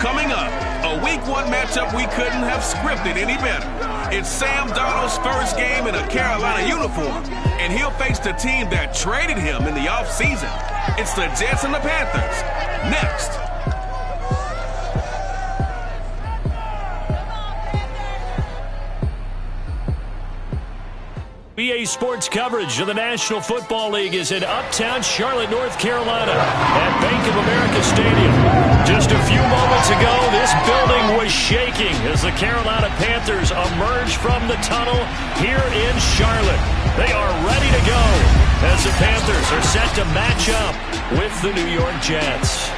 Coming up, a Week 1 matchup we couldn't have scripted any better. It's Sam Darnold's first game in a Carolina uniform, and he'll face the team that traded him in the offseason. It's the Jets and the Panthers. Next. EA Sports coverage of the National Football League is in uptown Charlotte, North Carolina at Bank of America Stadium. Just a few moments ago, this building was shaking as the Carolina Panthers emerged from the tunnel here in Charlotte. They are ready to go as the Panthers are set to match up with the New York Jets.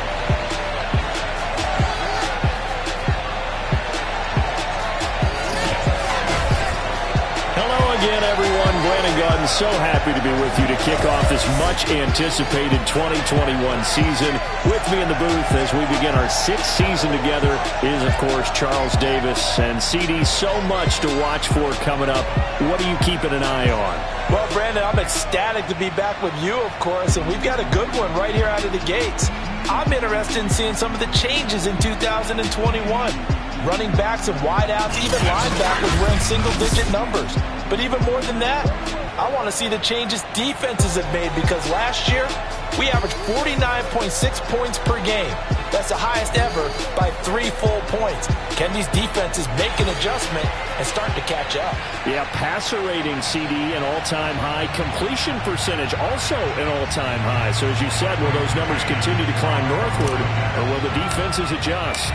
Again, everyone, Brandon Gaudin, so happy to be with you to kick off this much-anticipated 2021 season. With me in the booth as we begin our sixth season together is, of course, Charles Davis. And, CD, so much to watch for coming up. What are you keeping an eye on? Well, Brandon, I'm ecstatic to be back with you, of course, and we've got a good one right here out of the gates. I'm interested in seeing some of the changes in 2021. Running backs and wideouts, even linebackers wearing single-digit numbers. But even more than that, I want to see the changes defenses have made, because last year we averaged 49.6 points per game. That's the highest ever by 3 full points. Can these defenses make an adjustment and start to catch up? Yeah, passer rating, CD, an all-time high. Completion percentage also an all-time high. So as you said, will those numbers continue to climb northward, or will the defenses adjust?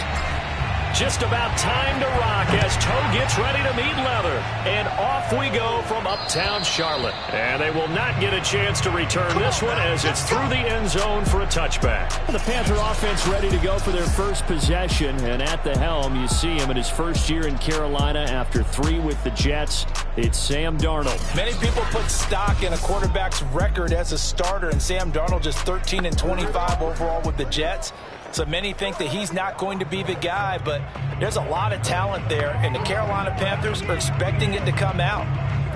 Just about time to rock as Toe gets ready to meet leather. And off we go from uptown Charlotte. And they will not get a chance to return this one as it's through the end zone for a touchback. The Panther offense ready to go for their first possession. And at the helm, you see him in his first year in Carolina after 3 with the Jets. It's Sam Darnold. Many people put stock in a quarterback's record as a starter, and Sam Darnold just 13-25 overall with the Jets. So many think that he's not going to be the guy, but there's a lot of talent there, and the Carolina Panthers are expecting it to come out.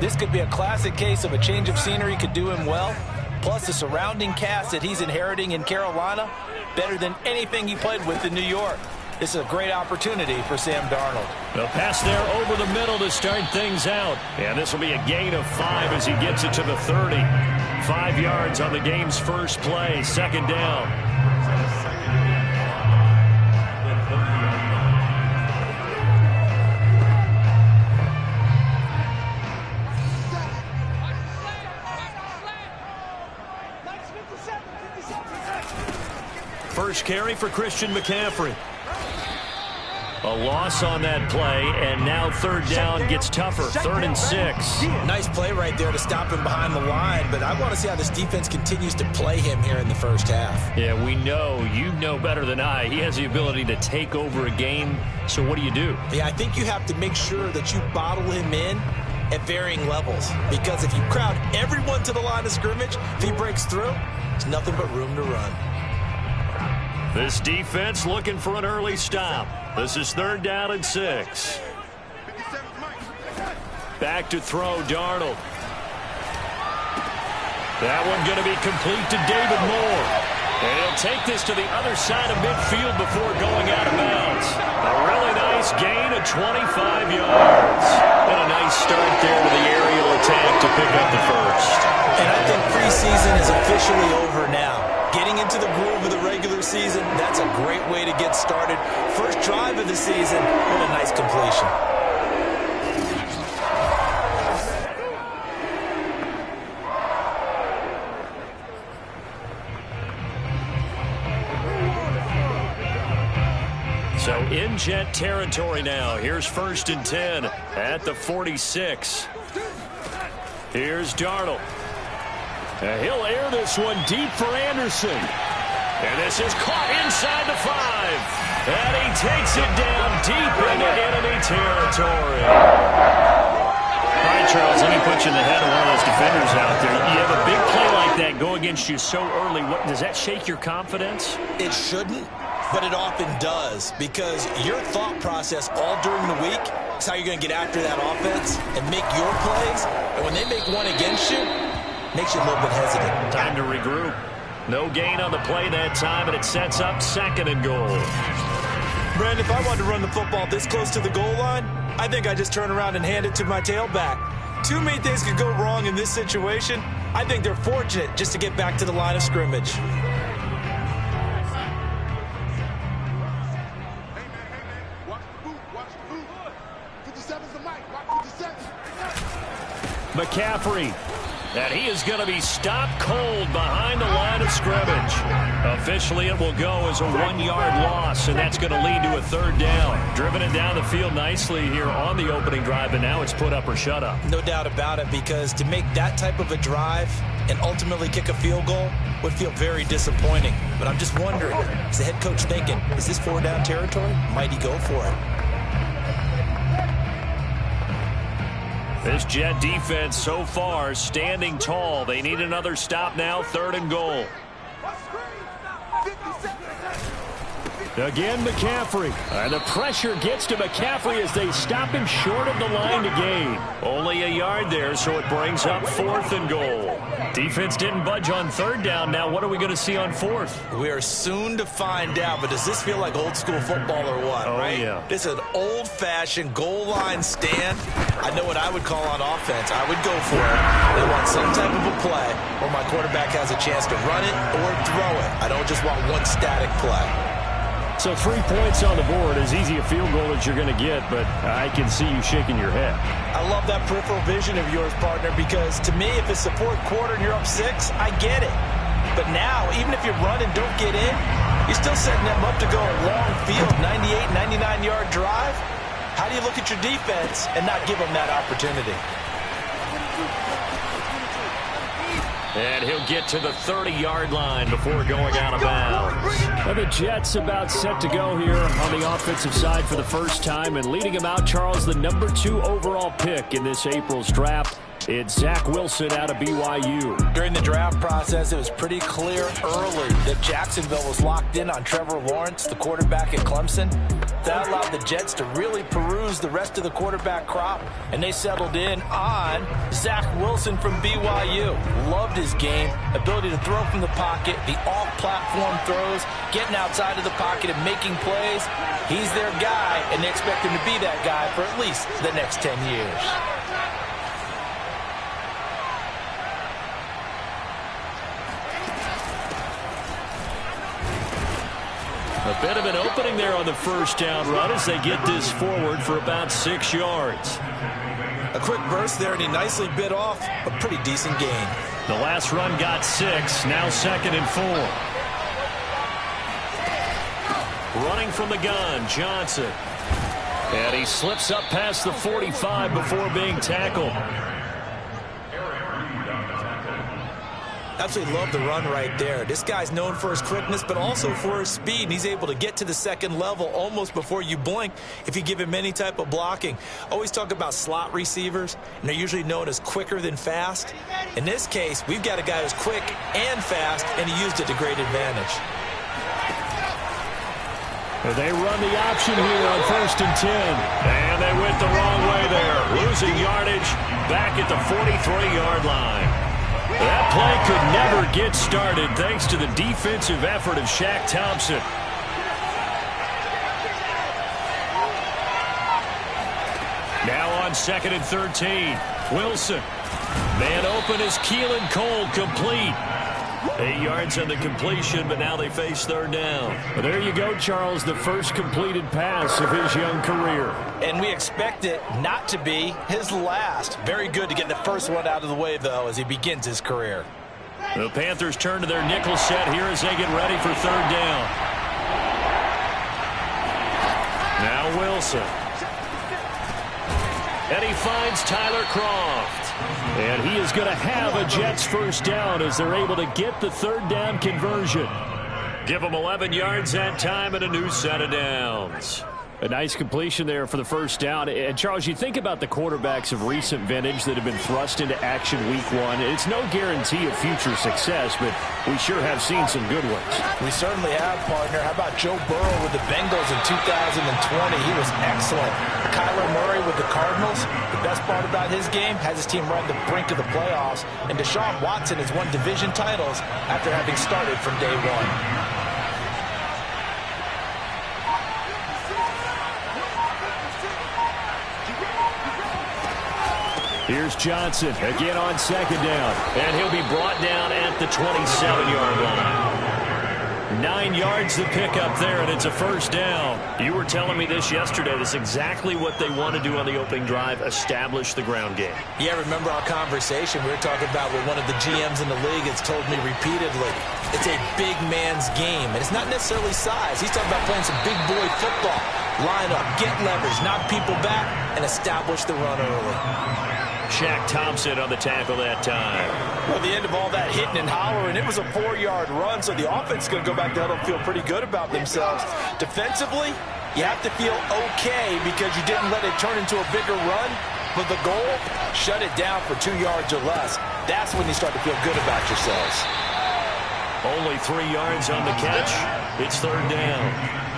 This could be a classic case of a change of scenery could do him well, plus the surrounding cast that he's inheriting in Carolina, better than anything he played with in New York. This is a great opportunity for Sam Darnold. The pass there over the middle to start things out. And this will be a gain of 5 as he gets it to the 30. 5 yards on the game's first play, second down. First carry for Christian McCaffrey. A loss on that play, and now third down gets tougher. 3rd and 6. Nice play right there to stop him behind the line, but I want to see how this defense continues to play him here in the first half. Yeah, we know. You know better than I. He has the ability to take over a game, so what do you do? Yeah, I think you have to make sure that you bottle him in at varying levels, because if you crowd everyone to the line of scrimmage, if he breaks through, there's nothing but room to run. This defense looking for an early stop. This is 3rd down and 6. Back to throw, Darnold. That one going to be complete to David Moore. And he'll take this to the other side of midfield before going out of bounds. A really nice gain of 25 yards. And a nice start there to the aerial attack to pick up the first. And I think preseason is officially over now. Getting into the groove of the regular season, that's a great way to get started. First drive of the season, what a nice completion. So in Jet territory now. Here's 1st and 10 at the 46. Here's Darnold. He'll air this one deep for Anderson. And this is caught inside the 5. And he takes it down deep into enemy territory. All right, Charles, let me put you in the head of one of those defenders out there. You have a big play like that go against you so early. Does that shake your confidence? It shouldn't, but it often does, because your thought process all during the week is how you're going to get after that offense and make your plays. And when they make one against you, makes you a little bit hesitant. Time to regroup. No gain on the play that time, and it sets up 2nd and goal. friend, if I wanted to run the football this close to the goal line, I think I just turn around and hand it to my tailback. Too many things could go wrong in this situation. I think they're fortunate just to get back to the line of scrimmage. McCaffrey, and he is going to be stopped cold behind the line of scrimmage. Officially, it will go as a 1-yard loss, and that's going to lead to a third down. Driven it down the field nicely here on the opening drive, and now it's put up or shut up. No doubt about it, because to make that type of a drive and ultimately kick a field goal would feel very disappointing. But I'm just wondering, is the head coach thinking, is this 4-down territory? Might he go for it? This Jet defense so far standing tall. They need another stop now, 3rd and goal. Again, McCaffrey. And the pressure gets to McCaffrey as they stop him short of the line to gain. Only a yard there, so it brings up 4th and goal. Defense didn't budge on 3rd down. Now what are we going to see on 4th? We are soon to find out, but does this feel like old school football or what, right? Yeah. This is an old-fashioned goal line stand. I know what I would call on offense. I would go for it. I want some type of a play where my quarterback has a chance to run it or throw it. I don't just want one static play. So 3 points on the board, as easy a field goal as you're going to get, but I can see you shaking your head. I love that peripheral vision of yours, partner, because to me, if it's the 4th quarter and you're up 6, I get it. But now, even if you run and don't get in, you're still setting them up to go a long field, 98, 99-yard drive. How do you look at your defense and not give them that opportunity? And he'll get to the 30-yard line before going out of bounds. Well, the Jets about set to go here on the offensive side for the first time. And leading him out, Charles, the number 2 overall pick in this April's draft. It's Zach Wilson out of BYU. During the draft process, it was pretty clear early that Jacksonville was locked in on Trevor Lawrence, the quarterback at Clemson. That allowed the Jets to really peruse the rest of the quarterback crop, and they settled in on Zach Wilson from BYU. Loved his game, ability to throw from the pocket, the off-platform throws, getting outside of the pocket and making plays. He's their guy, and they expect him to be that guy for at least the next 10 years. A bit of an opening there on the first down run as they get this forward for about 6 yards. A quick burst there, and he nicely bit off a pretty decent gain. The last run got 6, now 2nd and 4. Running from the gun, Johnson. And he slips up past the 45 before being tackled. Absolutely love the run right there. This guy's known for his quickness, but also for his speed. And he's able to get to the 2nd level almost before you blink if you give him any type of blocking. Always talk about slot receivers, and they're usually known as quicker than fast. In this case, we've got a guy who's quick and fast, and he used it to great advantage. They run the option here on 1st and 10. And they went the wrong way there. Losing yardage back at the 43-yard line. That play could never get started thanks to the defensive effort of Shaq Thompson. Now on 2nd and 13. Wilson. Man open is Keelan Cole, complete. 8 yards on the completion, but now they face 3rd down. Well, there you go, Charles, the first completed pass of his young career. And we expect it not to be his last. Very good to get the first one out of the way, though, as he begins his career. The Panthers turn to their nickel set here as they get ready for 3rd down. Now Wilson. And he finds Tyler Kroft. And he is going to have a Jets first down as they're able to get the 3rd down conversion. Give them 11 yards that time and a new set of downs. A nice completion there for the first down. And, Charles, you think about the quarterbacks of recent vintage that have been thrust into action week 1. It's no guarantee of future success, but we sure have seen some good ones. We certainly have, partner. How about Joe Burrow with the Bengals in 2020? He was excellent. Kyler Murray with the Cardinals. The best part about his game has his team right on the brink of the playoffs. And Deshaun Watson has won division titles after having started from day 1. Here's Johnson again on second down. And he'll be brought down at the 27-yard line. 9 yards to pick up there, and it's a first down. You were telling me this yesterday. This is exactly what they want to do on the opening drive, establish the ground game. Yeah, remember our conversation. We were talking about what one of the GMs in the league has told me repeatedly. It's a big man's game, and it's not necessarily size. He's talking about playing some big boy football. Line up, get leverage, knock people back, and establish the run early. Shaq Thompson on the tackle that time. Well, the end of all that hitting and hollering, it was a 4-yard run, so the offense is going to go back to huddle and feel pretty good about themselves. Defensively, you have to feel okay because you didn't let it turn into a bigger run, but the goal, shut it down for 2 yards or less. That's when you start to feel good about yourselves. Only 3 yards on the catch. It's third down.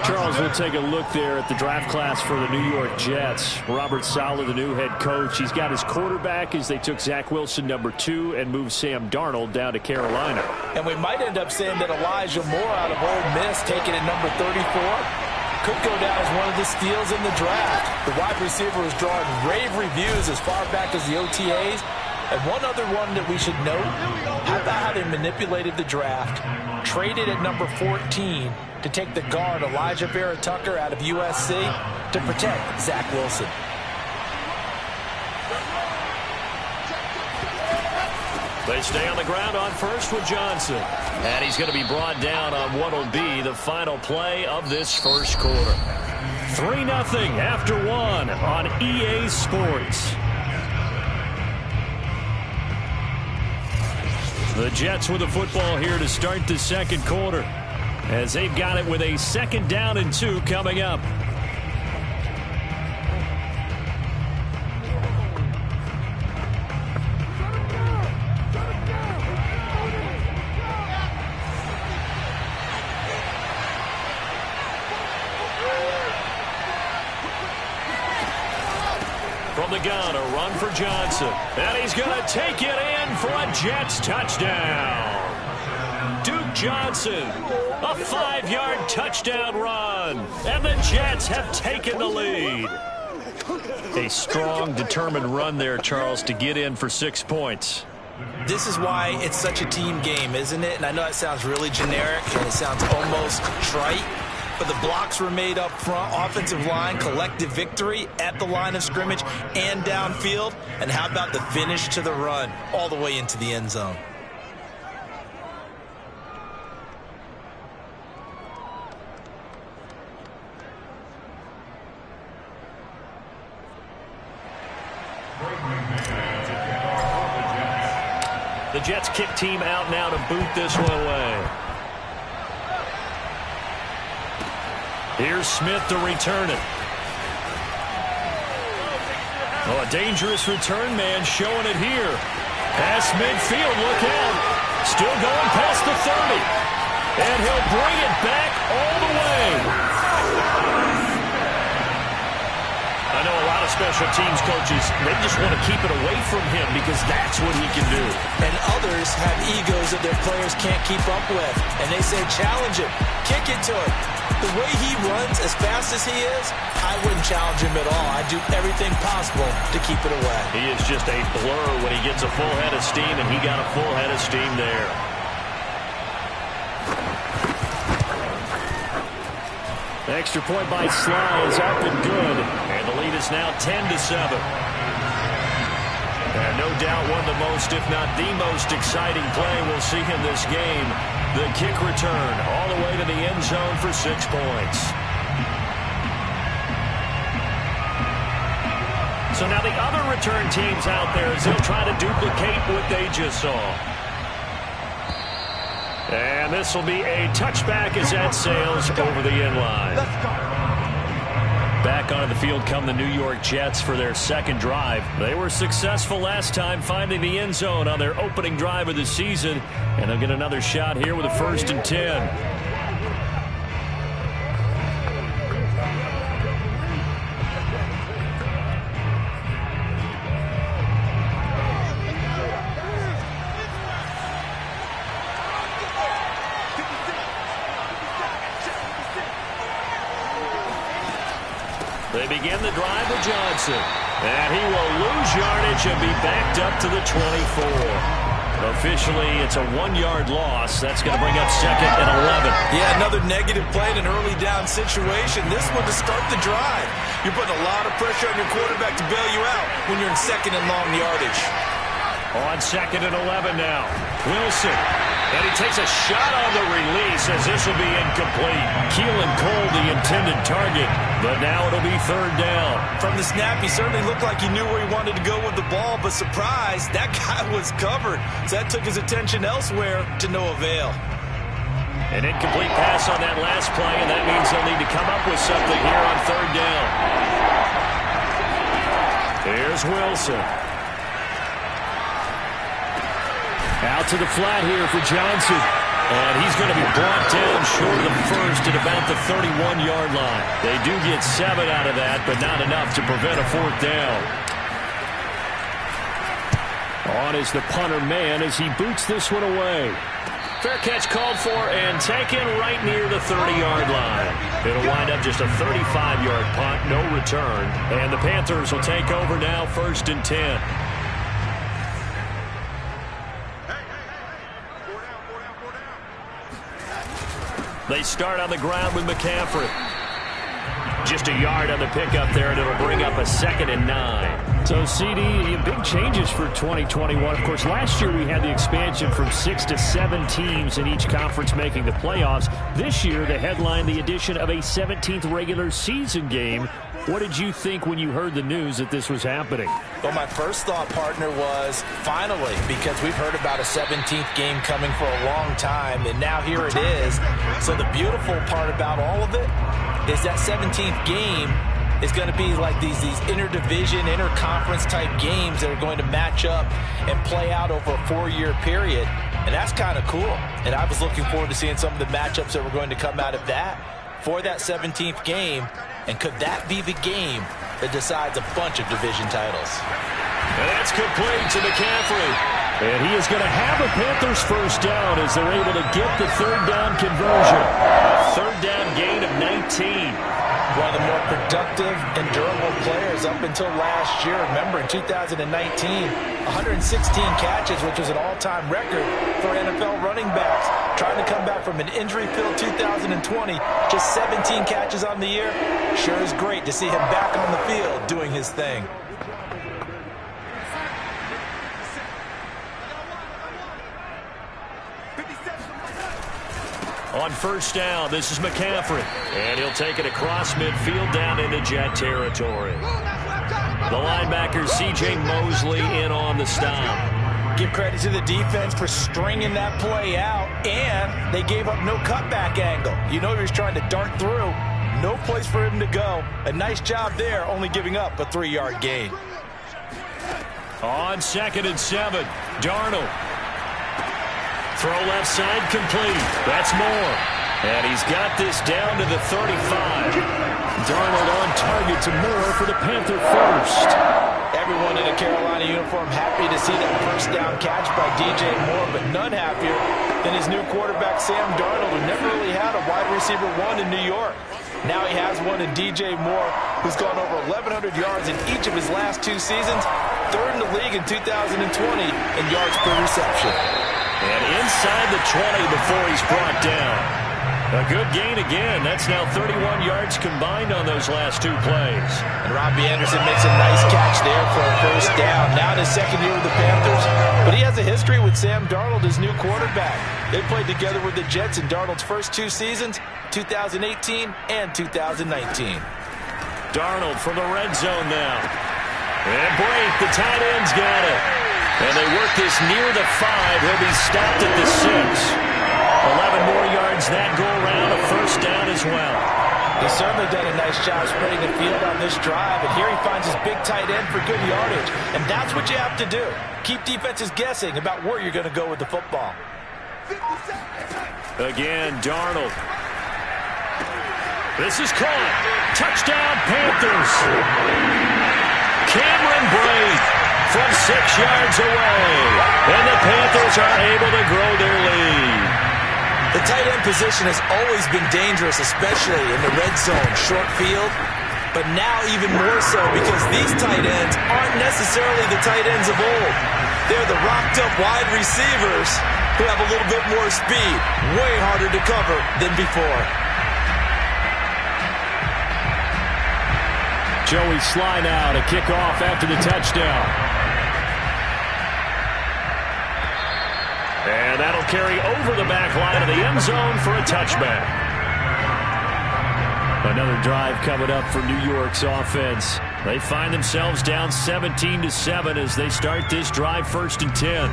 Charles, we'll take a look there at the draft class for the New York Jets. Robert Saleh, the new head coach. He's got his quarterback as they took Zach Wilson, number 2, and moved Sam Darnold down to Carolina. And we might end up saying that Elijah Moore out of Ole Miss, taken at number 34, could go down as one of the steals in the draft. The wide receiver was drawing rave reviews as far back as the OTAs. And one other one that we should note, how about how they manipulated the draft, traded at number 14 to take the guard Elijah Vera Tucker out of USC to protect Zach Wilson. They stay on the ground on first with Johnson. And he's going to be brought down on what will be the final play of this first quarter. 3-0 after 1 on EA Sports. The Jets with the football here to start the second quarter, as they've got it with a 2nd down and 2 coming up. From the gun, a run for Johnson. And he's going to take it in for a Jets touchdown. Duke Johnson, a 5-yard touchdown run. And the Jets have taken the lead. A strong, determined run there, Charles, to get in for 6 points. This is why it's such a team game, isn't it? And I know that sounds really generic and it sounds almost trite. But the blocks were made up front, offensive line, collective victory at the line of scrimmage and downfield. And how about the finish to the run all the way into the end zone? The Jets kick team out now to boot this one away. Here's Smith to return it. Oh, a dangerous return man showing it here. Past midfield, look out. Still going past the 30. And he'll bring it back all the way. I know a lot of special teams coaches, they just want to keep it away from him because that's what he can do. And others have egos that their players can't keep up with. And they say, challenge him, kick it to him. The way he runs as fast as he is, I wouldn't challenge him at all. I'd do everything possible to keep it away. He is just a blur when he gets a full head of steam, and he got a full head of steam there. The extra point by Sly is up and good. And the lead is now 10-7. And no doubt one of the most, if not the most exciting play we'll see in this game. The kick return all the way to the end zone for 6 points. So now the other return teams out there as they'll try to duplicate what they just saw. And this will be a touchback as that sails over the end line. Back onto the field come the New York Jets for their second drive. They were successful last time finding the end zone on their opening drive of the season. And they'll get another shot here with a 1st and 10. They begin the drive with Johnson. And he will lose yardage and be backed up to the 24. Officially, it's a 1-yard loss. That's going to bring up 2nd and 11. Yeah, another negative play in an early down situation. This one to start the drive. You're putting a lot of pressure on your quarterback to bail you out when you're in 2nd and long yardage. On 2nd and 11 now. Wilson. And he takes a shot on the release as this will be incomplete. Keelan Cole, the intended target, but now it'll be 3rd down. From the snap, he certainly looked like he knew where he wanted to go with the ball, but surprise, that guy was covered. So that took his attention elsewhere to no avail. An incomplete pass on that last play, and that means they'll need to come up with something here on 3rd down. Here's Wilson. Out to the flat here for Johnson. And he's going to be brought down short of the first at about the 31-yard line. They do get 7 out of that, but not enough to prevent a 4th down. On is the punter man as he boots this one away. Fair catch called for and taken right near the 30-yard line. It'll wind up just a 35-yard punt, no return. And the Panthers will take over now, 1st and 10. They start on the ground with McCaffrey. Just a yard on the pickup there, and it'll bring up a 2nd and 9. So, CD, big changes for 2021. Of course, last year we had the expansion from 6 to 7 teams in each conference making the playoffs. This year, they headlined the addition of a 17th regular season game. What did you think when you heard the news that this was happening? Well, my first thought, partner, was finally, because we've heard about a 17th game coming for a long time, and now here it is. So the beautiful part about all of it is that 17th game is going to be like these interdivision, interconference type games that are going to match up and play out over a 4-year period. And that's kind of cool. And I was looking forward to seeing some of the matchups that were going to come out of that for that 17th game. And could that be the game that decides a bunch of division titles? And that's complete to McCaffrey. And he is going to have a Panthers 1st down as they're able to get the 3rd down conversion. 3rd down gain of 19. One of the more productive and durable players up until last year. Remember, in 2019, 116 catches, which was an all-time record for NFL running backs. Trying to come back from an injury-filled 2020, just 17 catches on the year. Sure is great to see him back on the field doing his thing. On 1st down, this is McCaffrey. And he'll take it across midfield down into Jet territory. The linebacker, C.J. Mosley, in on the stop. Give credit to the defense for stringing that play out, and they gave up no cutback angle. You know he was trying to dart through. No place for him to go. A nice job there, only giving up a 3-yard gain. On 2nd and 7, Darnold. Throw left side complete. That's Moore. And he's got this down to the 35. Darnold on target to Moore for the Panther 1st. Everyone in a Carolina uniform happy to see that 1st down catch by DJ Moore, but none happier than his new quarterback, Sam Darnold, who never really had a wide receiver 1 in New York. Now he has one in DJ Moore, who's gone over 1,100 yards in each of his last 2 seasons, 3rd in the league in 2020 in yards per reception. And inside the 20 before he's brought down. A good gain again. That's now 31 yards combined on those last 2 plays. And Robbie Anderson makes a nice catch there for a 1st down. Now in his 2nd year with the Panthers. But he has a history with Sam Darnold, his new quarterback. They played together with the Jets in Darnold's first 2 seasons, 2018 and 2019. Darnold from the red zone now. And Brake, the tight end's got it. And they work this near the 5. He'll be stopped at the 6. 11 more yards that go around, a 1st down as well. He's certainly done a nice job spreading the field on this drive, and here he finds his big tight end for good yardage. And that's what you have to do. Keep defenses guessing about where you're going to go with the football. Again, Darnold. This is caught. Touchdown, Panthers. Cameron Brake from 6 yards away. And the Panthers are able to grow their lead. The tight end position has always been dangerous, especially in the red zone, short field. but now even more so because these tight ends aren't necessarily the tight ends of old. They're the rocked-up wide receivers who have a little bit more speed, way harder to cover than before. Joey Sly now to kick off after the touchdown. And that'll carry over the back line of the end zone for a touchback. Another drive coming up for New York's offense. They find themselves down 17-7 as they start this drive 1st and 10.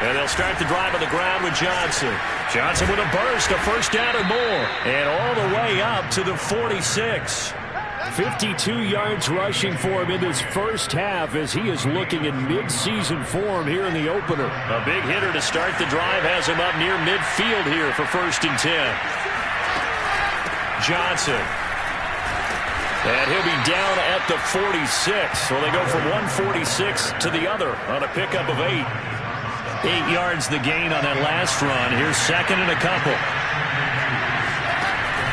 And they'll start the drive on the ground with Johnson. Johnson with a burst, a first down or more. And all the way up to the 46. 52 yards rushing for him in this first half as he is looking in mid-season form here in the opener. A big hitter to start the drive has him up near midfield here for 1st and 10. Johnson. And he'll be down at the 46. So they go from 146 to the other on a pickup of 8. 8 yards the gain on that last run. Here's 2nd and a couple.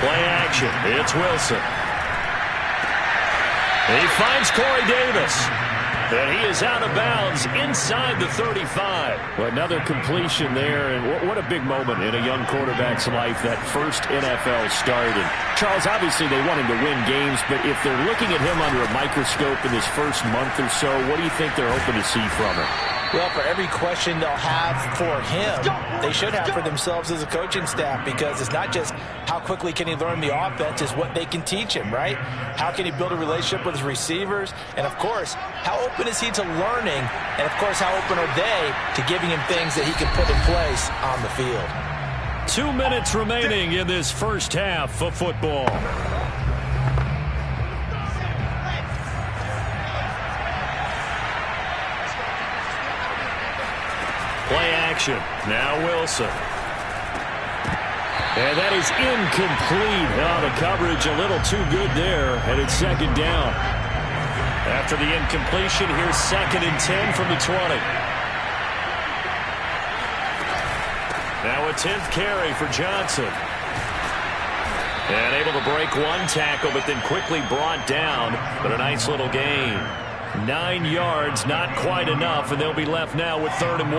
Play action. It's Wilson. He finds Corey Davis. And he is out of bounds inside the 35. Well, another completion there, and what a big moment in a young quarterback's life, that first NFL start. And Charles, obviously they want him to win games, but if they're looking at him under a microscope in this first month or so, what do you think they're hoping to see from him? Well, for every question they'll have for him, they should have for themselves as a coaching staff, because it's not just how quickly can he learn the offense, it's what they can teach him, right? How can he build a relationship with his receivers? And, of course, how open is he to learning? And, of course, how open are they to giving him things that he can put in place on the field? 2 minutes remaining in this first half of football. Play action. Now Wilson. And that is incomplete. Oh, the coverage a little too good there, and it's 2nd down. After the incompletion, here's 2nd and 10 from the 20. Now a 10th carry for Johnson. And able to break one tackle, but then quickly brought down. But a nice little gain. 9 yards, not quite enough, and they'll be left now with 3rd and 1.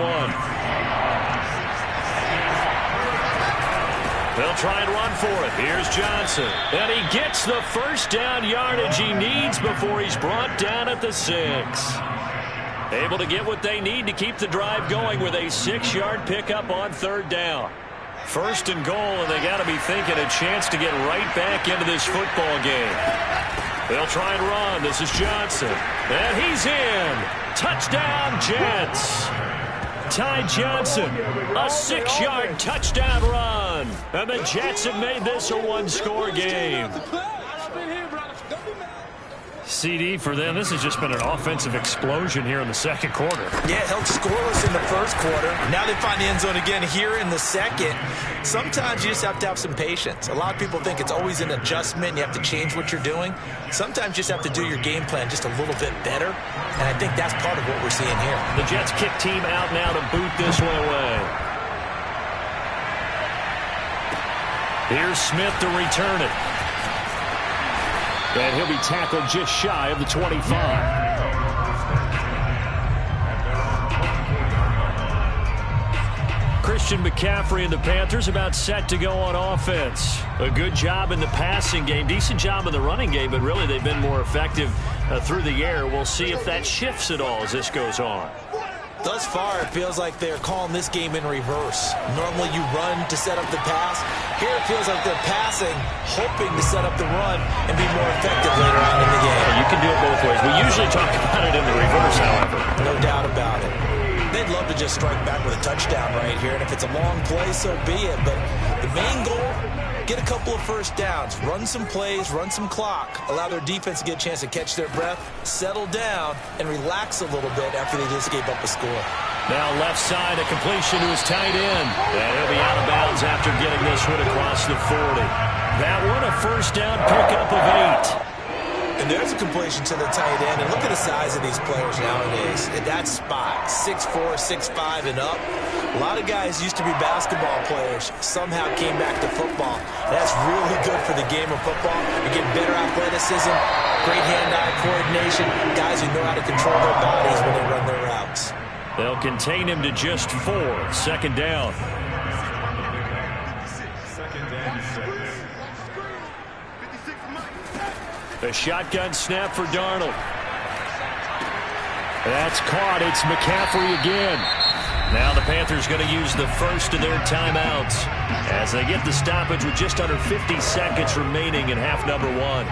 They'll try and run for it. Here's Johnson. And he gets the first down yardage he needs before he's brought down at the 6. Able to get what they need to keep the drive going with a 6-yard pickup on 3rd down. 1st and goal, and they got to be thinking a chance to get right back into this football game. They'll try and run. This is Johnson. And he's in. Touchdown, Jets. Ty Johnson, a 6-yard touchdown run. And the Jets have made this a one-score game. CD for them, this has just been an offensive explosion here in the 2nd quarter. Yeah, held scoreless in the 1st quarter. Now they find the end zone again here in the 2nd. Sometimes you just have to have some patience. A lot of people think it's always an adjustment. You have to change what you're doing. Sometimes you just have to do your game plan just a little bit better. And I think that's part of what we're seeing here. The Jets kick team out now to boot this one away. Here's Smith to return it. And he'll be tackled just shy of the 25. Christian McCaffrey and the Panthers about set to go on offense. A good job in the passing game, decent job in the running game, but really they've been more effective through the air. We'll see if that shifts at all as this goes on. Thus far, it feels like they're calling this game in reverse. Normally you run to set up the pass. Here it feels like they're passing, hoping to set up the run and be more effective later on in the game. You can do it both ways. We usually talk about it in the reverse, however. No doubt about it. They'd love to just strike back with a touchdown right here, and if it's a long play, so be it. But the main goal, get a couple of first downs, run some plays, run some clock, allow their defense to get a chance to catch their breath, settle down, and relax a little bit after they just gave up a score. Now left side, a completion to his tight end. And he'll be out of bounds after getting this one across the 40. That one a first down pickup of 8. And there's a completion to the tight end. And look at the size of these players nowadays. At that spot, 6'4", 6'5", and up. A lot of guys used to be basketball players, somehow came back to football. That's really good for the game of football. You get better athleticism, great hand-eye coordination, guys who know how to control their bodies when they run their routes. They'll contain him to just 4. Second down. A shotgun snap for Darnold. That's caught. It's McCaffrey again. Now the Panthers going to use the first of their timeouts as they get the stoppage with just under 50 seconds remaining in half number 1.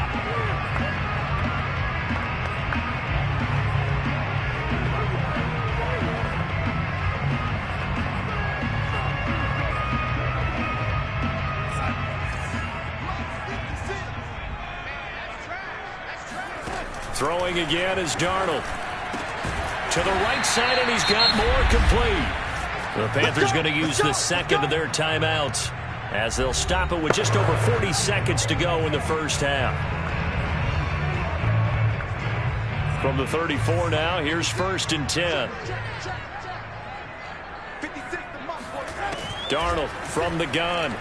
Throwing again is Darnold. To the right side, and he's got more complete. The Panthers going to use the second of their timeouts as they'll stop it with just over 40 seconds to go in the first half. From the 34 now, here's 1st and 10. Darnold from the gun.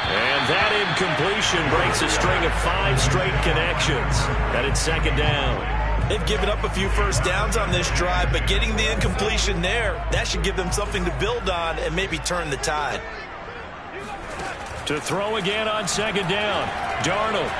And that incompletion breaks a string of 5 straight connections. Headed second down. They've given up a few first downs on this drive, but getting the incompletion there, that should give them something to build on and maybe turn the tide. To throw again on second down, Darnold.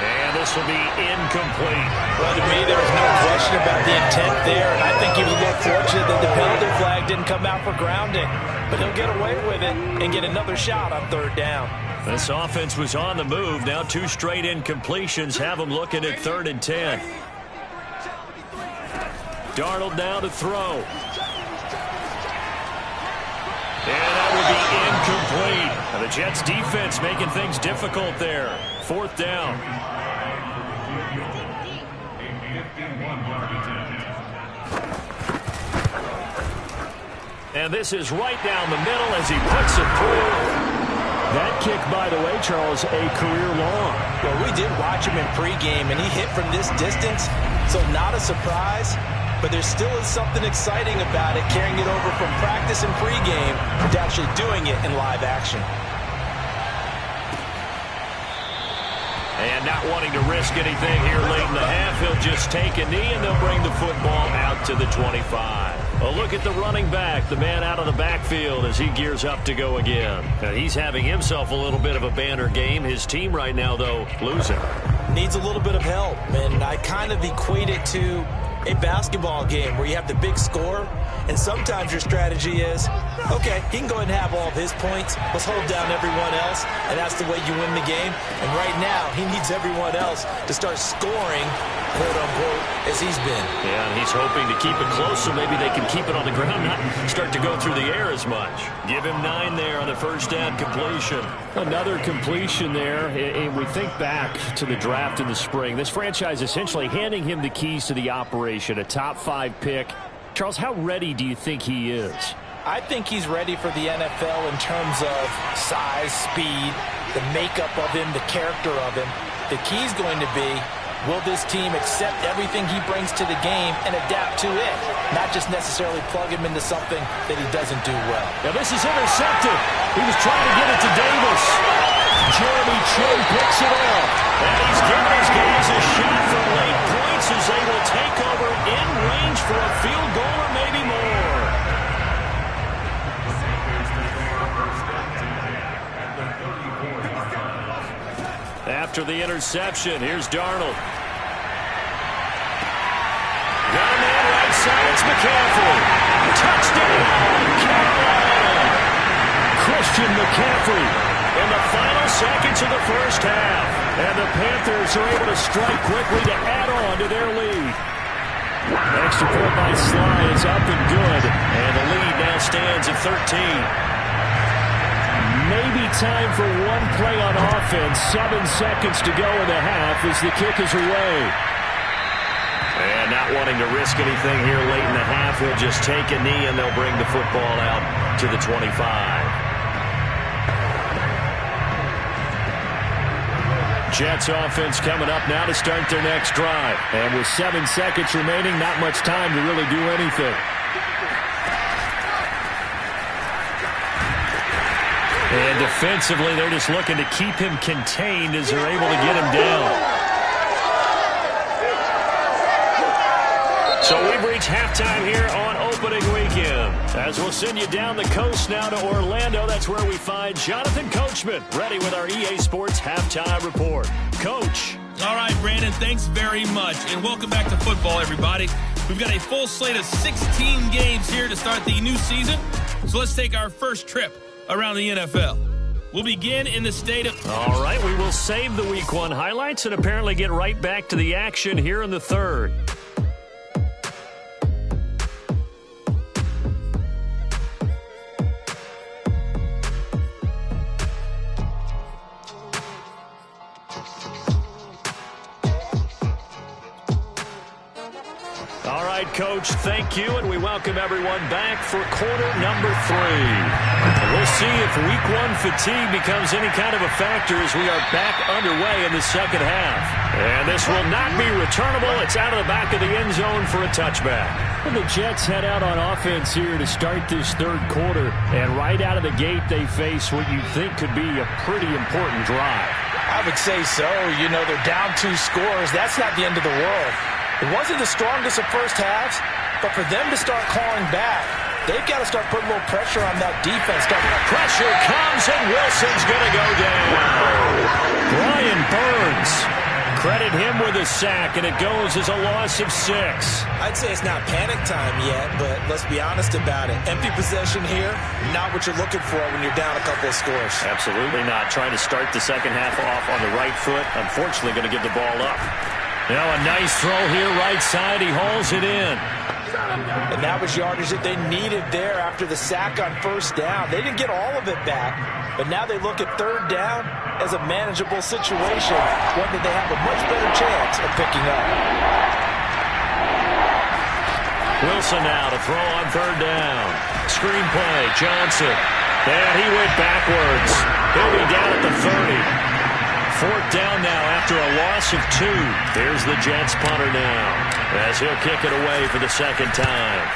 And this will be incomplete. Well, to me, there was no question about the intent there, and I think he was a little fortunate that the penalty flag didn't come out for grounding. But he'll get away with it and get another shot on third down. This offense was on the move. Now 2 straight incompletions have them looking at 3rd and 10. Darnold now to throw. And that will be incomplete. Now the Jets defense making things difficult there. 4th down. And this is right down the middle as he puts it through. That kick, by the way, Charles, a career long. Well, we did watch him in pregame, and he hit from this distance, so not a surprise. But there still is something exciting about it, carrying it over from practice and pregame to actually doing it in live action. And not wanting to risk anything here late in the half, he'll just take a knee, and they'll bring the football out to the 25. A look at the running back, the man out of the backfield as he gears up to go again. Now, he's having himself a little bit of a banner game. His team right now, though, losing. Needs a little bit of help, and I kind of equate it to a basketball game where you have the big score, and sometimes your strategy is, okay, he can go ahead and have all of his points. Let's hold down everyone else, and that's the way you win the game. And right now, he needs everyone else to start scoring, quote-unquote, as he's been. Yeah, and he's hoping to keep it close so maybe they can keep it on the ground, not start to go through the air as much. Give him 9 there on the first down completion. Another completion there, and we think back to the draft in the spring. This franchise essentially handing him the keys to the operation, a top 5 pick. Charles, how ready do you think he is? I think he's ready for the NFL in terms of size, speed, the makeup of him, the character of him. The key's going to be, will this team accept everything he brings to the game and adapt to it? Not just necessarily plug him into something that he doesn't do well. Now this is intercepted. He was trying to get it to Davis. Jeremy Chinn picks it off. And he's giving his guys a shot for late points as they will take over in range for a field goal or maybe more. After the interception, here's Darnold. Got a man right side, it's McCaffrey. Touchdown, Carolina. Christian McCaffrey in the final seconds of the first half. And the Panthers are able to strike quickly to add on to their lead. Extra point by Sly is up and good. And the lead now stands at 13. Maybe time for one play on offense. 7 seconds to go in the half as the kick is away. And not wanting to risk anything here late in the half, he'll just take a knee and they'll bring the football out to the 25. Jets offense coming up now to start their next drive. And with 7 seconds remaining, not much time to really do anything. And defensively, they're just looking to keep him contained as they're able to get him down. So we've reached halftime here on opening weekend. As we'll send you down the coast now to Orlando, that's where we find Jonathan Coachman, ready with our EA Sports Halftime Report. Coach. All right, Brandon, thanks very much. And welcome back to football, everybody. We've got a full slate of 16 games here to start the new season. So let's take our first trip around the NFL. We'll begin in the state of... All right, we will save the Week 1 highlights and apparently get right back to the action here in the third. Coach, thank you, and we welcome everyone back for quarter number 3. And we'll see if Week 1 fatigue becomes any kind of a factor as we are back underway in the second half. And this will not be returnable. It's out of the back of the end zone for a touchback. And the Jets head out on offense here to start this third quarter. And right out of the gate, they face what you think could be a pretty important drive. I would say so. You know, they're down 2 scores. That's not the end of the world. It wasn't the strongest of first halves, but for them to start clawing back, they've got to start putting a little pressure on that defense. Pressure comes, and Wilson's going to go down. Brian Burns. Credit him with a sack, and it goes as a loss of 6. I'd say it's not panic time yet, but let's be honest about it. Empty possession here, not what you're looking for when you're down a couple of scores. Absolutely not. Trying to start the second half off on the right foot. Unfortunately, going to give the ball up. Now a nice throw here, right side. He hauls it in. And that was yardage that they needed there after the sack on first down. They didn't get all of it back, but now they look at third down as a manageable situation, one that they have a much better chance of picking up. Wilson now to throw on third down. Screen play, Johnson. And he went backwards. He'll be down at the 30. 4th down now after a loss of 2. There's the Jets punter now as he'll kick it away for the second time.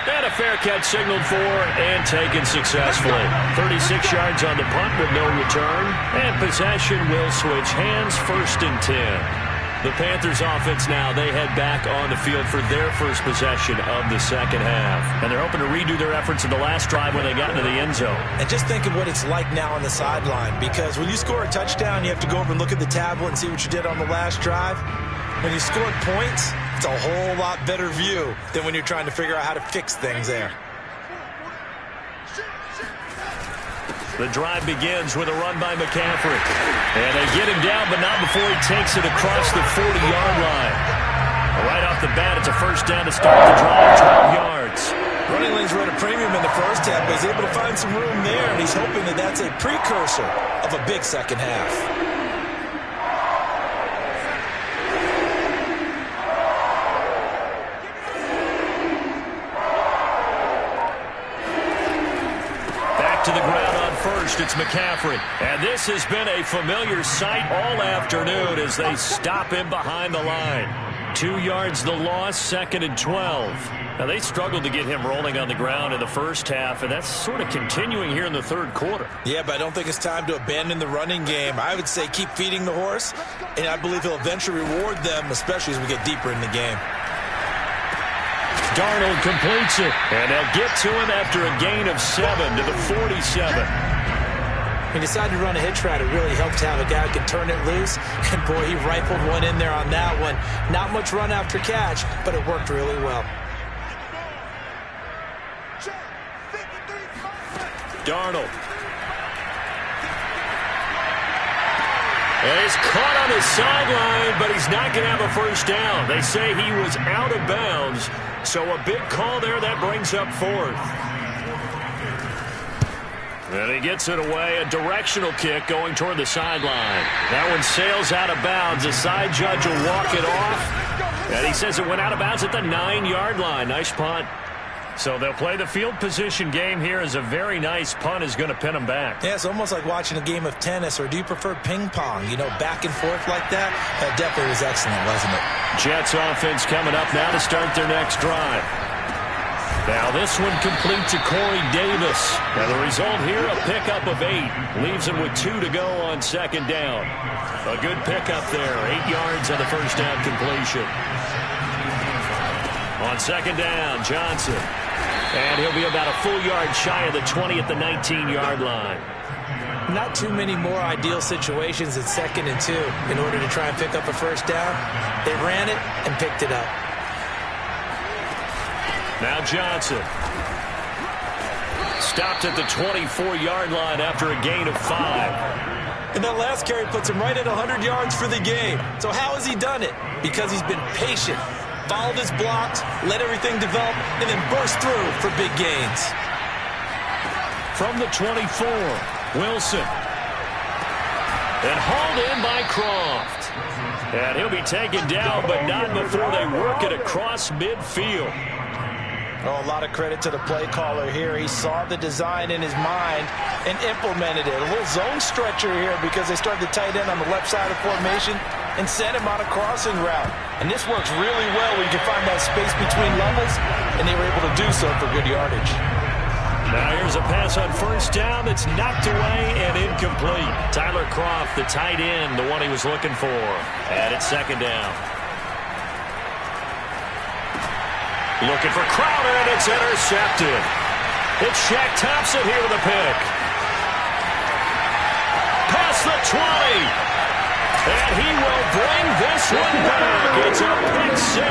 And a fair catch signaled for and taken successfully. 36 yards on the punt with no return. And possession will switch hands, 1st and 10. The Panthers offense now, they head back on the field for their first possession of the second half. And they're hoping to redo their efforts in the last drive when they got into the end zone. And just think of what it's like now on the sideline, because when you score a touchdown, you have to go over and look at the tablet and see what you did on the last drive. When you scored points, it's a whole lot better view than when you're trying to figure out how to fix things there. The drive begins with a run by McCaffrey. And they get him down, but not before he takes it across the 40-yard line. Right off the bat, it's a first down to start the drive, 12 yards. Running lanes were at a premium in the first half, but he's able to find some room there, and he's hoping that that's a precursor of a big second half. To the ground on first, it's McCaffrey. And this has been a familiar sight all afternoon as they stop him behind the line. 2 yards the loss, 2nd and 12. Now, they struggled to get him rolling on the ground in the first half, and that's sort of continuing here in the third quarter. Yeah, but I don't think it's time to abandon the running game. I would say keep feeding the horse, and I believe he'll eventually reward them, especially as we get deeper in the game. Darnold completes it, and they'll get to him after a gain of 7 to the 47. He decided to run a hitch route. It really helped to have a guy who can turn it loose, and boy, he rifled one in there on that one. Not much run after catch, but it worked really well. Darnold. And he's caught on the sideline, but he's not going to have a first down. They say he was out of bounds, so a big call there. That brings up 4th. And he gets it away, a directional kick going toward the sideline. That one sails out of bounds. The side judge will walk it off. And he says it went out of bounds at the 9-yard line. Nice punt. So they'll play the field position game here as a very nice punt is going to pin them back. Yeah, it's almost like watching a game of tennis, or do you prefer ping pong? You know, back and forth like that? That definitely was excellent, wasn't it? Jets offense coming up now to start their next drive. Now this one complete to Corey Davis. Now the result here, a pickup of 8. Leaves him with 2 to go on second down. A good pickup there, 8 yards on the first down completion. On second down, Johnson. And he'll be about a full yard shy of the 20 at the 19-yard line. Not too many more ideal situations at 2nd and 2 in order to try and pick up a first down. They ran it and picked it up. Now Johnson. Stopped at the 24-yard line after a gain of 5. And that last carry puts him right at 100 yards for the game. So how has he done it? Because he's been patient. Followed his blocks, let everything develop, and then burst through for big gains. From the 24, Wilson. And hauled in by Croft. And he'll be taken down, but not before they work it across midfield. Oh, a lot of credit to the play caller here. He saw the design in his mind and implemented it. A little zone stretcher here because they started the tight end on the left side of formation and sent him on a crossing route. And this works really well when you can find that space between levels, and they were able to do so for good yardage. Now here's a pass on first down that's knocked away and incomplete. Tyler Croft, the tight end, the one he was looking for. And it's second down. Looking for Crowder, and it's intercepted. It's Shaq Thompson here with a pick. Past the 20. And he will bring this one back. It's a pick 6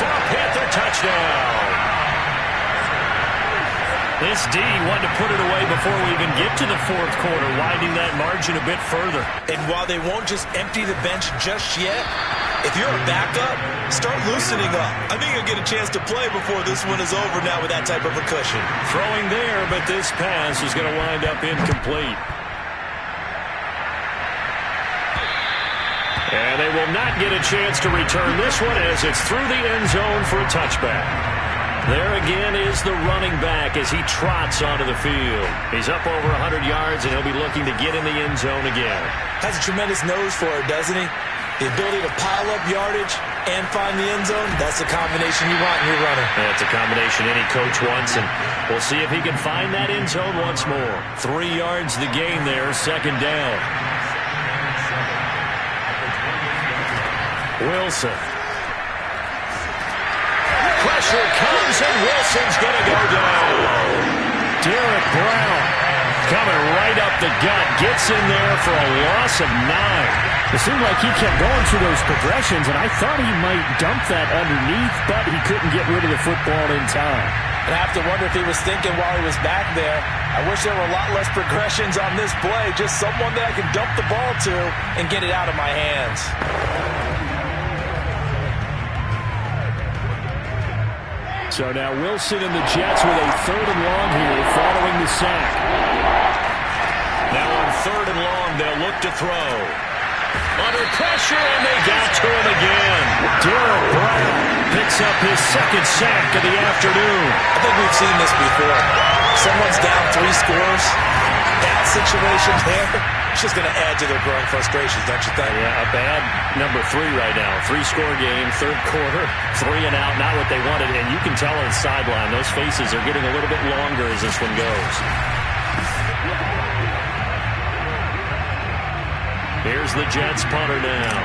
for a Panther touchdown. This D wanted to put it away before we even get to the fourth quarter, widening that margin a bit further. And while they won't just empty the bench just yet, if you're a backup, start loosening up. I think you'll get a chance to play before this one is over now with that type of a cushion. Throwing there, but this pass is going to wind up incomplete. And they will not get a chance to return this one as it's through the end zone for a touchback. There again is the running back as he trots onto the field. He's up over 100 yards, and he'll be looking to get in the end zone again. Has a tremendous nose for it, doesn't he? The ability to pile up yardage and find the end zone, that's the combination you want in your runner. That's a combination any coach wants, and we'll see if he can find that end zone once more. 3 yards the gain there, second down. Wilson. Pressure comes, and Wilson's going to go down. Derek Brown coming right up the gut, gets in there for a loss of 9. It seemed like he kept going through those progressions, and I thought he might dump that underneath, but he couldn't get rid of the football in time. And I have to wonder if he was thinking while he was back there, I wish there were a lot less progressions on this play, just someone that I can dump the ball to and get it out of my hands. So now Wilson and the Jets with a 3rd and long here following the sack. Now on 3rd and long, they'll look to throw. Under pressure, and they got to him again. Derek Brown picks up his 2nd sack of the afternoon. I think we've seen this before. Someone's down 3 scores. That situation there, it's just going to add to their growing frustrations, don't you think? Yeah, a bad number 3 right now. 3-score game, 3rd quarter, 3 and out, not what they wanted. And you can tell on the sideline, those faces are getting a little bit longer as this one goes. Here's the Jets punter now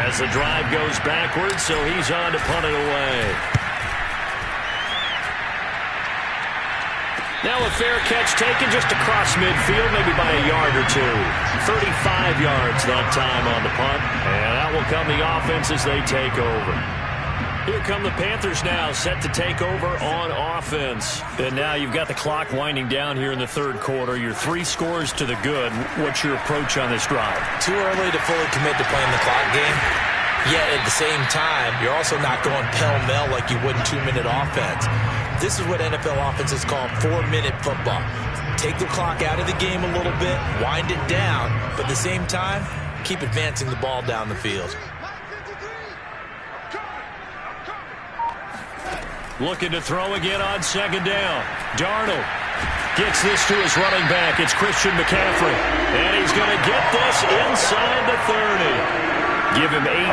as the drive goes backwards, so he's on to punt it away. Now a fair catch taken just across midfield, maybe by a yard or 2. 35 yards that time on the punt, and that will come the offense as they take over. Here come the Panthers now, set to take over on offense. And now you've got the clock winding down here in the 3rd quarter. You're 3 scores to the good. What's your approach on this drive? Too early to fully commit to playing the clock game. Yet at the same time, you're also not going pell-mell like you would in 2-minute offense. This is what NFL offenses call 4-minute football. Take the clock out of the game a little bit, wind it down, but at the same time, keep advancing the ball down the field. Looking to throw again on second down. Darnold gets this to his running back. It's Christian McCaffrey. And he's going to get this inside the 30. Give him 18.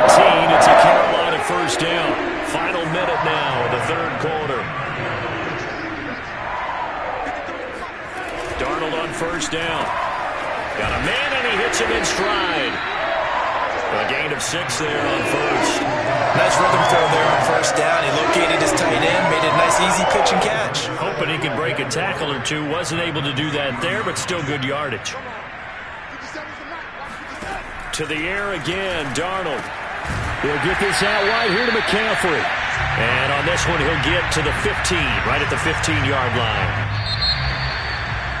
It's a Carolina first down. Final minute now of the third quarter. Darnold on first down. Got a man, and he hits him in stride. A gain of 6 there on first. Nice rhythm throw there on first down. He located his tight end, made it a nice easy pitch and catch. Hoping he could break a tackle or two. Wasn't able to do that there, but still good yardage. To the air again, Darnold. He'll get this out wide here to McCaffrey. And on this one, he'll get to the 15, right at the 15-yard line.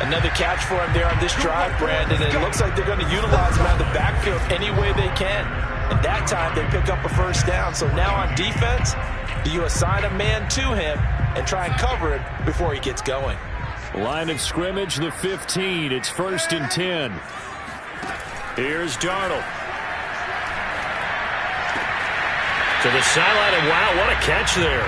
Another catch for him there on this drive, Brandon, and it looks like they're going to utilize him out of the backfield any way they can. And that time, they pick up a first down. So now on defense, you assign a man to him and try and cover it before he gets going. Line of scrimmage, the 15. It's 1st and 10. Here's Darnold. To the sideline, and wow, what a catch there.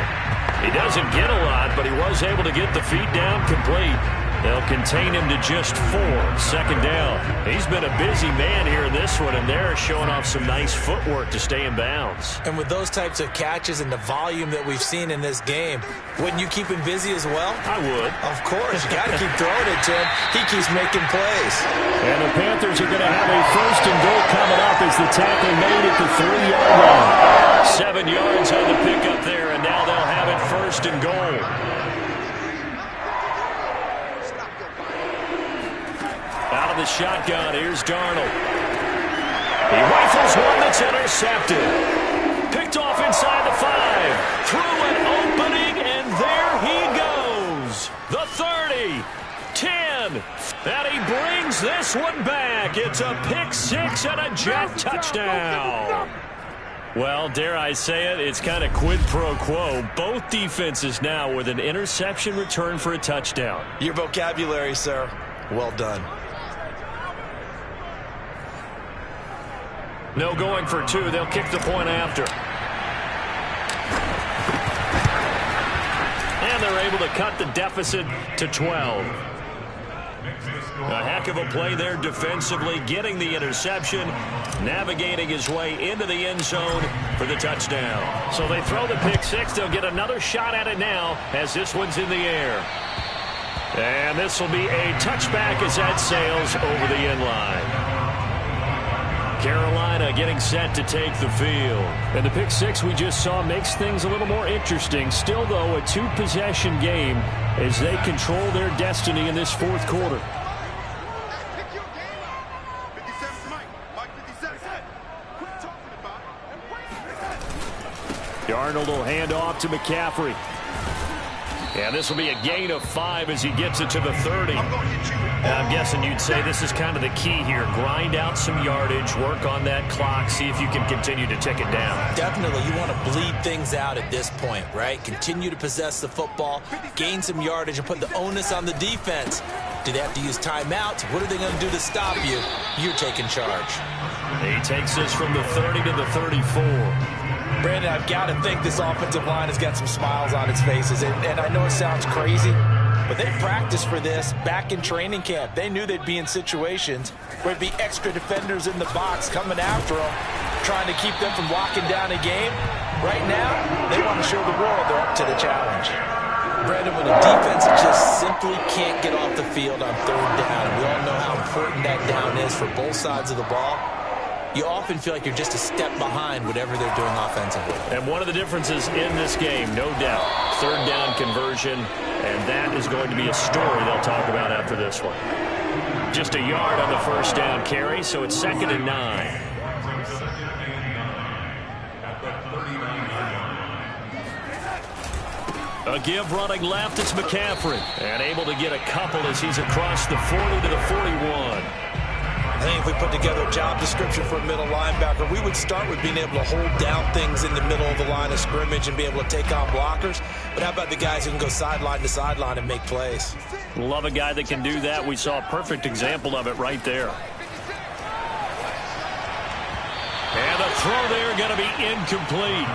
He doesn't get a lot, but he was able to get the feet down complete. They'll contain him to just 4. Second down. He's been a busy man here in this one, and they're showing off some nice footwork to stay in bounds. And with those types of catches and the volume that we've seen in this game, wouldn't you keep him busy as well? I would. Of course. You got to keep throwing it to him. He keeps making plays. And the Panthers are going to have a 1st and goal coming up as the tackle made at the 3-yard line. 7 yards on the pickup there, and now they'll have it 1st and goal. Out of the shotgun, here's Darnold. He rifles one that's intercepted. Picked off inside the 5. Through an opening, and there he goes. The 30, 10, and he brings this one back. It's a pick 6 and a Jet touchdown. Well, dare I say it, it's kind of quid pro quo. Both defenses now with an interception return for a touchdown. Your vocabulary, sir. Well done. No going for 2. They'll kick the point after. And they're able to cut the deficit to 12. A heck of a play there defensively, getting the interception, navigating his way into the end zone for the touchdown. So they throw the pick 6. They'll get another shot at it now as this one's in the air. And this will be a touchback as that sails over the end line. Carolina getting set to take the field. And the pick 6 we just saw makes things a little more interesting. Still, though, a 2-possession game as they control their destiny in this 4th quarter. Darnold will hand off to McCaffrey. And this will be a gain of 5 as he gets it to the 30. And I'm guessing you'd say this is kind of the key here. Grind out some yardage, work on that clock, see if you can continue to tick it down. Definitely. You want to bleed things out at this point, right? Continue to possess the football, gain some yardage, and put the onus on the defense. Do they have to use timeouts? What are they going to do to stop you? You're taking charge. He takes this from the 30 to the 34. Brandon, I've got to think this offensive line has got some smiles on its faces. And I know it sounds crazy, but they practiced for this back in training camp. They knew they'd be in situations where there'd be extra defenders in the box coming after them, trying to keep them from locking down a game. Right now, they want to show the world they're up to the challenge. Brandon, when a defense just simply can't get off the field on 3rd down, and we all know how important that down is for both sides of the ball, you often feel like you're just a step behind whatever they're doing offensively. And one of the differences in this game, no doubt, 3rd down conversion, and that is going to be a story they'll talk about after this one. Just a yard on the 1st down carry, so it's 2nd and 9. A give running left, it's McCaffrey. And able to get a couple as he's across the 40 to the 41. I think if we put together a job description for a middle linebacker, we would start with being able to hold down things in the middle of the line of scrimmage and be able to take on blockers. But how about the guys who can go sideline to sideline and make plays? Love a guy that can do that. We saw a perfect example of it right there. And a throw there going to be incomplete.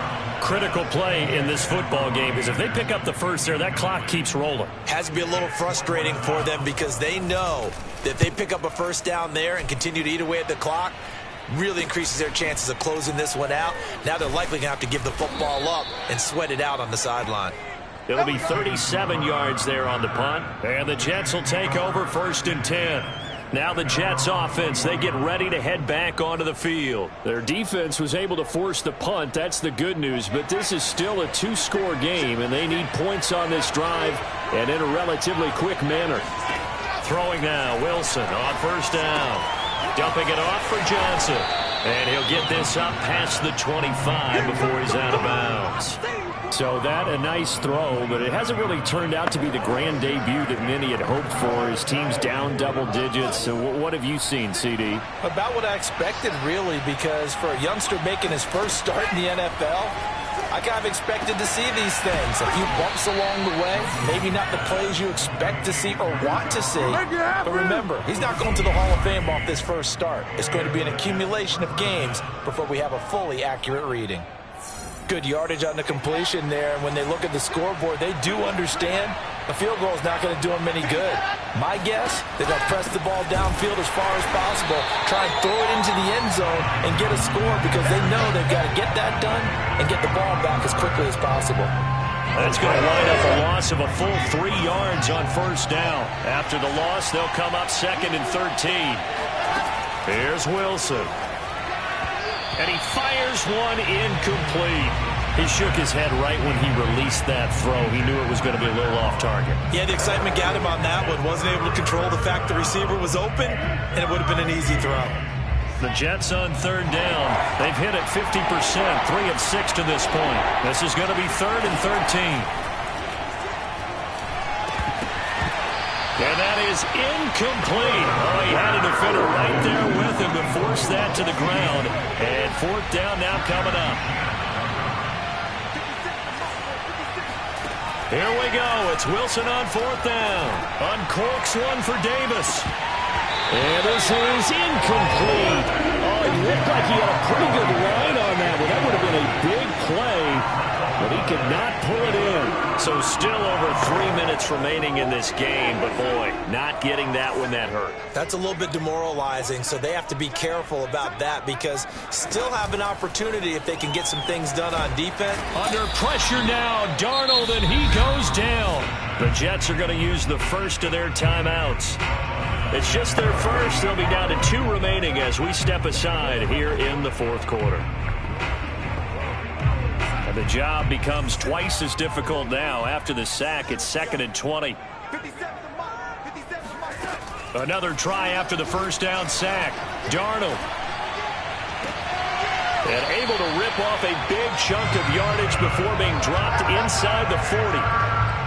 Critical play in this football game because if they pick up the first there, that clock keeps rolling. Has to be a little frustrating for them because they know that if they pick up a first down there and continue to eat away at the clock, really increases their chances of closing this one out. Now they're likely going to have to give the football up and sweat it out on the sideline. It'll be 37 yards there on the punt, and the Jets will take over 1st and 10. Now the Jets offense, they get ready to head back onto the field. Their defense was able to force the punt. That's the good news, but this is still a 2-score game, and they need points on this drive and in a relatively quick manner. Throwing now, Wilson on 1st down. Dumping it off for Johnson. And he'll get this up past the 25 before he's out of bounds. So that a nice throw, but it hasn't really turned out to be the grand debut that many had hoped for. His team's down double digits. So what have you seen, CD? About what I expected, really, because for a youngster making his first start in the NFL, I kind of expected to see these things. A few bumps along the way, maybe not the plays you expect to see or want to see. But remember, he's not going to the Hall of Fame off this first start. It's going to be an accumulation of games before we have a fully accurate reading. Good yardage on the completion there. And when they look at the scoreboard, they do understand a field goal is not going to do them any good. My guess, they're going to press the ball downfield as far as possible, try and throw it into the end zone and get a score because they know they've got to get that done and get the ball back as quickly as possible. That's going to wind up a loss of a full 3 yards on 1st down. After the loss, they'll come up 2nd and 13. Here's Wilson. And he fires one incomplete. He shook his head right when he released that throw. He knew it was going to be a little off target. Yeah, the excitement got him on that one. Wasn't able to control the fact the receiver was open, and it would have been an easy throw. The Jets on 3rd down. They've hit it 50%, 3 of 6 to this point. This is going to be 3rd and 13. And that is incomplete. Oh, he had a defender right there with him to force that to the ground. And 4th down now coming up. Here we go. It's Wilson on 4th down. Uncorks one for Davis. And this is incomplete. Oh, it looked like he had a pretty good line on that one. That would have been a big play, but he could not pull it in. So still over 3 minutes remaining in this game, but boy, not getting that one that hurt. That's a little bit demoralizing, so they have to be careful about that because still have an opportunity if they can get some things done on defense. Under pressure now, Darnold, and he goes down. The Jets are going to use the first of their timeouts. It's just their first. They'll be down to 2 remaining as we step aside here in the 4th quarter. And the job becomes twice as difficult now. After the sack, it's 2nd and 20. Another try after the 1st down sack. Darnold. And able to rip off a big chunk of yardage before being dropped inside the 40.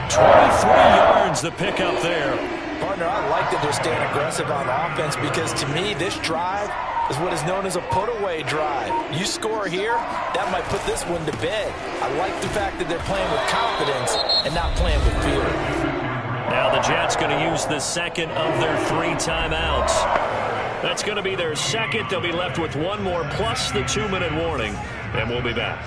23 yards the pickup there. Partner, I like that they're staying aggressive on offense because to me, this drive is what is known as a put-away drive. You score here, that might put this one to bed. I like the fact that they're playing with confidence and not playing with fear. Now the Jets going to use the second of their 3 timeouts. That's going to be their second. They'll be left with 1 more plus the 2-minute warning, and we'll be back.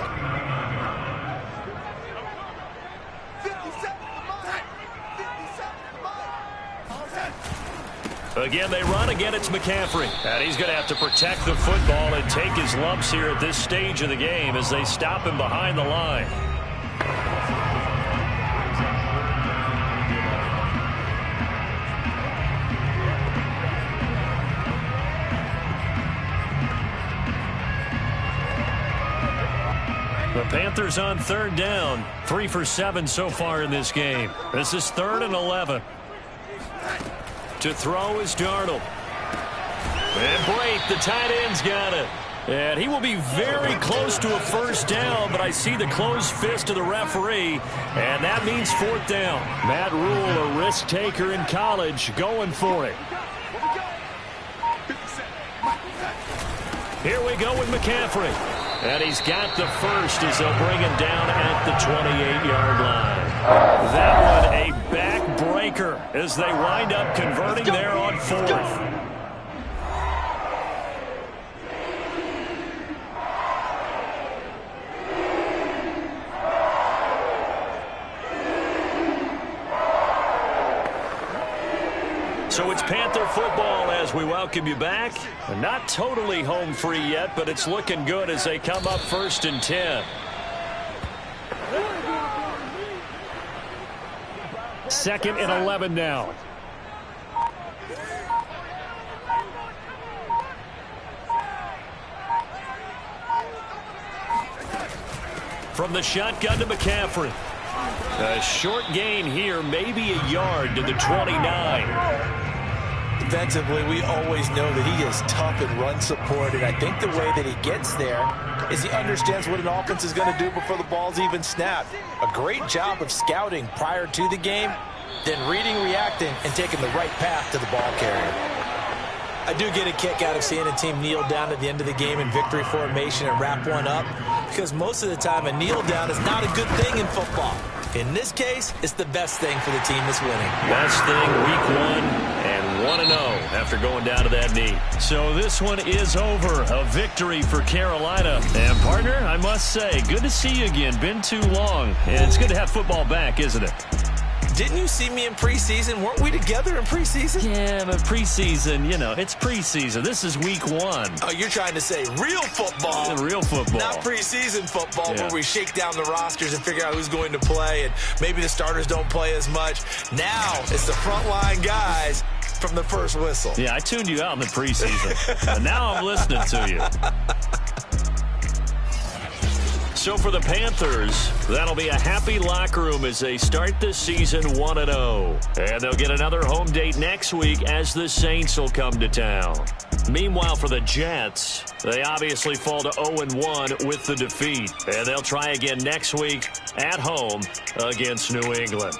Again, they run. Again, it's McCaffrey. And he's going to have to protect the football and take his lumps here at this stage of the game as they stop him behind the line. The Panthers on 3rd down. 3 for 7 so far in this game. This is 3rd and 11. To throw is Darnold. And Brake, the tight end's got it. And he will be very close to a 1st down, but I see the closed fist of the referee, and that means 4th down. Matt Rule, a risk taker in college, going for it. Here we go with McCaffrey. And he's got the first as they'll bring him down at the 28-yard line. That one a backbreaker as they wind up converting there on 4th. So it's Panther football as we welcome you back. Not totally home free yet, but it's looking good as they come up 1st and 10. 2nd and 11 now. From the shotgun to McCaffrey. A short gain here, maybe a yard to the 29. Defensively, we always know that he is tough and run support, and I think the way that he gets there is he understands what an offense is going to do before the ball's even snapped. A great job of scouting prior to the game, then reading, reacting, and taking the right path to the ball carrier. I do get a kick out of seeing a team kneel down at the end of the game in victory formation and wrap one up, because most of the time a kneel down is not a good thing in football. In this case, it's the best thing for the team that's winning. Best thing, week 1 and 1-0 after going down to that knee. So this one is over. A victory for Carolina. And partner, I must say, good to see you again. Been too long. And it's good to have football back, isn't it? Didn't you see me in preseason? Weren't we together in preseason? Yeah, but preseason, you know, it's preseason. This is week 1. Oh, you're trying to say real football. Real football. Not preseason football where we shake down the rosters and figure out who's going to play, and maybe the starters don't play as much. Now it's the frontline guys from the first whistle. Yeah, I tuned you out in the preseason. And now I'm listening to you. So for the Panthers, that'll be a happy locker room as they start this season 1-0. And they'll get another home date next week as the Saints will come to town. Meanwhile, for the Jets, they obviously fall to 0-1 with the defeat. And they'll try again next week at home against New England.